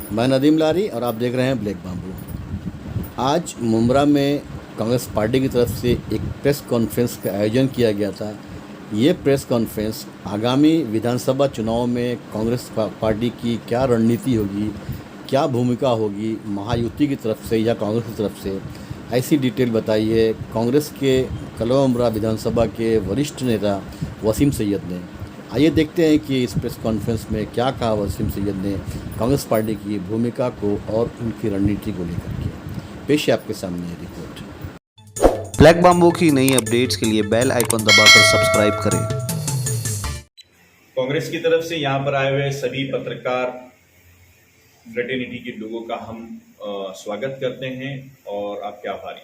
मैं नदीम लारी और आप देख रहे हैं ब्लैक बाम्बू। आज मुंब्रा में कांग्रेस पार्टी की तरफ से एक प्रेस कॉन्फ्रेंस का आयोजन किया गया था। ये प्रेस कॉन्फ्रेंस आगामी विधानसभा चुनाव में कांग्रेस पार्टी की क्या रणनीति होगी, क्या भूमिका होगी महायुति की तरफ से या कांग्रेस की तरफ से, ऐसी डिटेल बताई है कांग्रेस के कलवा मुंब्रा विधानसभा के वरिष्ठ नेता वसीम सैयद ने। आइए देखते हैं कि इस प्रेस कॉन्फ्रेंस में क्या कहा वसीम सैयद ने कांग्रेस पार्टी की भूमिका को और उनकी रणनीति को लेकर के। पेश है आपके सामने ये रिपोर्ट। ब्लैक बाम्बू की नई अपडेट्स के लिए बेल आइकॉन दबाकर सब्सक्राइब करें। कांग्रेस की तरफ से यहाँ पर आए हुए सभी पत्रकार फ्रेटर्निटी के लोगों का हम स्वागत करते हैं और आपके आभारी।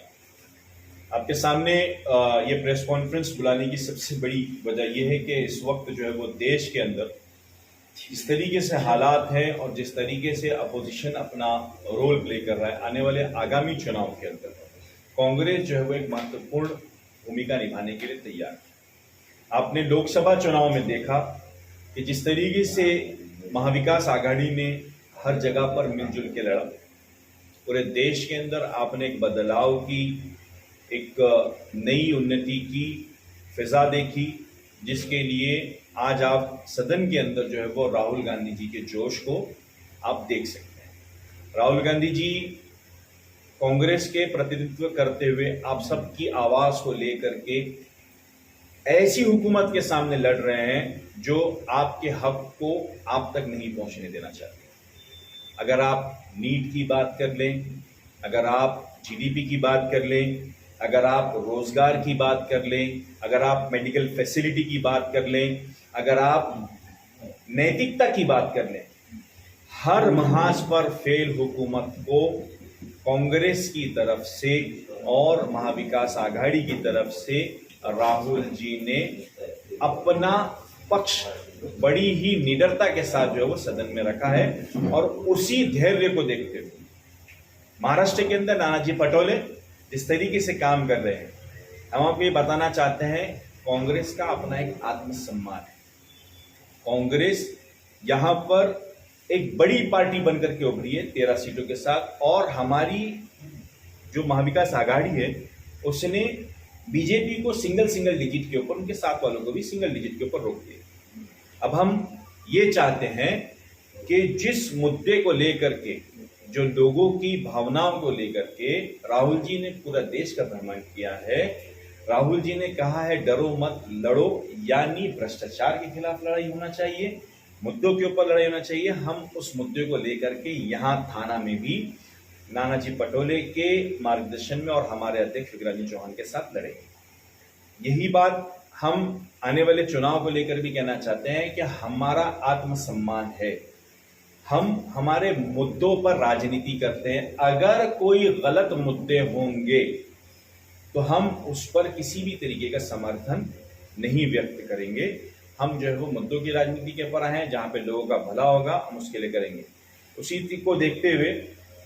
आपके सामने ये प्रेस कॉन्फ्रेंस बुलाने की सबसे बड़ी वजह यह है कि इस वक्त जो है वो देश के अंदर इस तरीके से हालात हैं और जिस तरीके से अपोजिशन अपना रोल प्ले कर रहा है, आने वाले आगामी चुनाव के अंदर कांग्रेस जो है वो एक महत्वपूर्ण भूमिका निभाने के लिए तैयार है। आपने लोकसभा चुनाव में देखा कि जिस तरीके से महाविकास आघाड़ी ने हर जगह पर मिलजुल के लड़ा, पूरे देश के अंदर आपने एक बदलाव की, एक नई उन्नति की फिजा देखी, जिसके लिए आज आप सदन के अंदर जो है वो राहुल गांधी जी के जोश को आप देख सकते हैं। राहुल गांधी जी कांग्रेस के प्रतिनिधित्व करते हुए आप सबकी आवाज को लेकर के ऐसी हुकूमत के सामने लड़ रहे हैं जो आपके हक को आप तक नहीं पहुंचने देना चाहते। अगर आप नीट की बात कर लें, अगर आप जीडीपी की बात कर लें, अगर आप रोजगार की बात कर लें, अगर आप मेडिकल फैसिलिटी की बात कर लें, अगर आप नैतिकता की बात कर लें, हर महाज पर फेल हुकूमत को कांग्रेस की तरफ से और महाविकास आघाड़ी की तरफ से राहुल जी ने अपना पक्ष बड़ी ही निडरता के साथ जो है वो सदन में रखा है। और उसी धैर्य को देखते हुए महाराष्ट्र के अंदर नानाजी पटोले जिस तरीके से काम कर रहे हैं, हम आपको ये बताना चाहते हैं कांग्रेस का अपना एक आत्मसम्मान है। कांग्रेस यहां पर एक बड़ी पार्टी बनकर के उभरी है 13 सीटों के साथ, और हमारी जो महाविकास आघाड़ी है उसने बीजेपी को सिंगल डिजिट के ऊपर, उनके साथ वालों को भी सिंगल डिजिट के ऊपर रोक दिया। अब हम ये चाहते हैं कि जिस मुद्दे को लेकर के, जो लोगों की भावनाओं को लेकर के राहुल जी ने पूरा देश का भ्रमण किया है, राहुल जी ने कहा है डरो मत लड़ो, यानी भ्रष्टाचार के खिलाफ लड़ाई होना चाहिए, मुद्दों के ऊपर लड़ाई होना चाहिए। हम उस मुद्दे को लेकर के यहाँ थाना में भी नानाजी पटोले के मार्गदर्शन में और हमारे अध्यक्ष शिवराज चौहान के साथ लड़ेंगे। यही बात हम आने वाले चुनाव को लेकर भी कहना चाहते हैं कि हमारा आत्मसम्मान है, हम हमारे मुद्दों पर राजनीति करते हैं। अगर कोई गलत मुद्दे होंगे तो हम उस पर किसी भी तरीके का समर्थन नहीं व्यक्त करेंगे। हम जो है वो मुद्दों की राजनीति के ऊपर आए हैं, जहां पे लोगों का भला होगा हम उसके लिए करेंगे। उसी को देखते हुए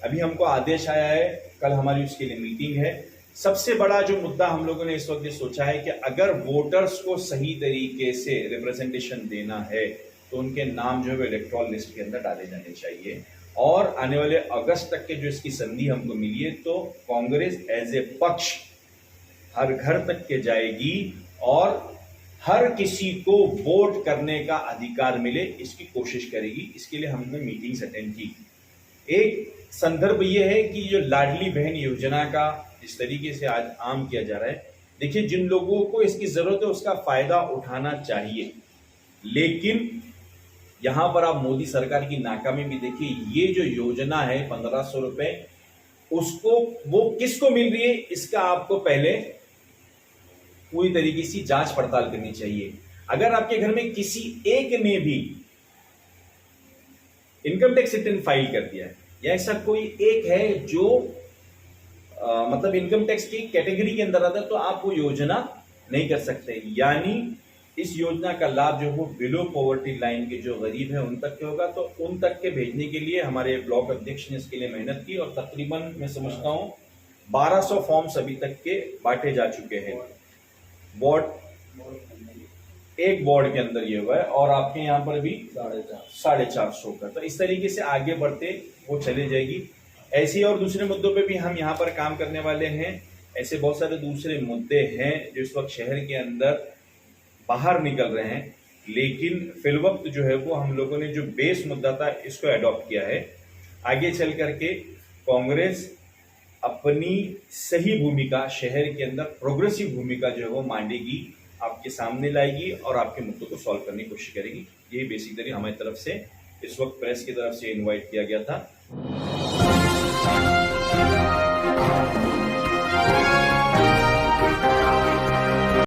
अभी हमको आदेश आया है, कल हमारी उसके लिए मीटिंग है। सबसे बड़ा जो मुद्दा हम लोगों ने इस वक्त ये सोचा है कि अगर वोटर्स को सही तरीके से रिप्रेजेंटेशन देना है तो उनके नाम जो है वो इलेक्टोरल लिस्ट के अंदर डाले जाने चाहिए। और आने वाले अगस्त तक के जो इसकी संधि हमको मिली है, तो कांग्रेस एज ए पक्ष हर घर तक के जाएगी और हर किसी को वोट करने का अधिकार मिले, इसकी कोशिश करेगी। इसके लिए हमने मीटिंग्स अटेंड की। एक संदर्भ यह है कि जो लाडली बहन योजना का जिस तरीके से आज आम किया जा रहा है, देखिए जिन लोगों को इसकी जरूरत है उसका फायदा उठाना चाहिए, लेकिन यहां पर आप मोदी सरकार की नाकामी भी देखिए। ये जो योजना है 1500 रुपए, उसको वो किसको मिल रही है इसका आपको पहले पूरी तरीके से जांच पड़ताल करनी चाहिए। अगर आपके घर में किसी एक ने भी इनकम टैक्स रिटर्न फाइल कर दिया है या ऐसा कोई एक है जो मतलब इनकम टैक्स की कैटेगरी के अंदर आता है, तो आप वो योजना नहीं कर सकते। यानी इस योजना का लाभ जो वो बिलो पॉवर्टी लाइन के जो गरीब है उन तक के होगा। तो उन तक के भेजने के लिए हमारे ब्लॉक अध्यक्ष ने इसके लिए मेहनत की और तकरीबन मैं समझता हूं 1200 फॉर्म्स अभी तक के बांटे जा चुके हैं। एक वार्ड के अंदर ये हुआ है और आपके यहाँ पर भी 450 का। तो इस तरीके से आगे बढ़ते वो चले जाएगी। ऐसे ही और दूसरे मुद्दों पे भी हम यहाँ पर काम करने वाले हैं। ऐसे बहुत सारे दूसरे मुद्दे हैं जो इस वक्त शहर के अंदर बाहर निकल रहे हैं, लेकिन फिलवक्त जो है वो हम लोगों ने जो बेस मुद्दा था इसको अडॉप्ट किया है। आगे चल करके कांग्रेस अपनी सही भूमिका शहर के अंदर प्रोग्रेसिव भूमिका जो है वो मांडेगी, आपके सामने लाएगी और आपके मुद्दों को सॉल्व करने की कोशिश करेगी। यही बेसिकली हमारी तरफ से इस वक्त प्रेस की तरफ से इनवाइट किया गया था।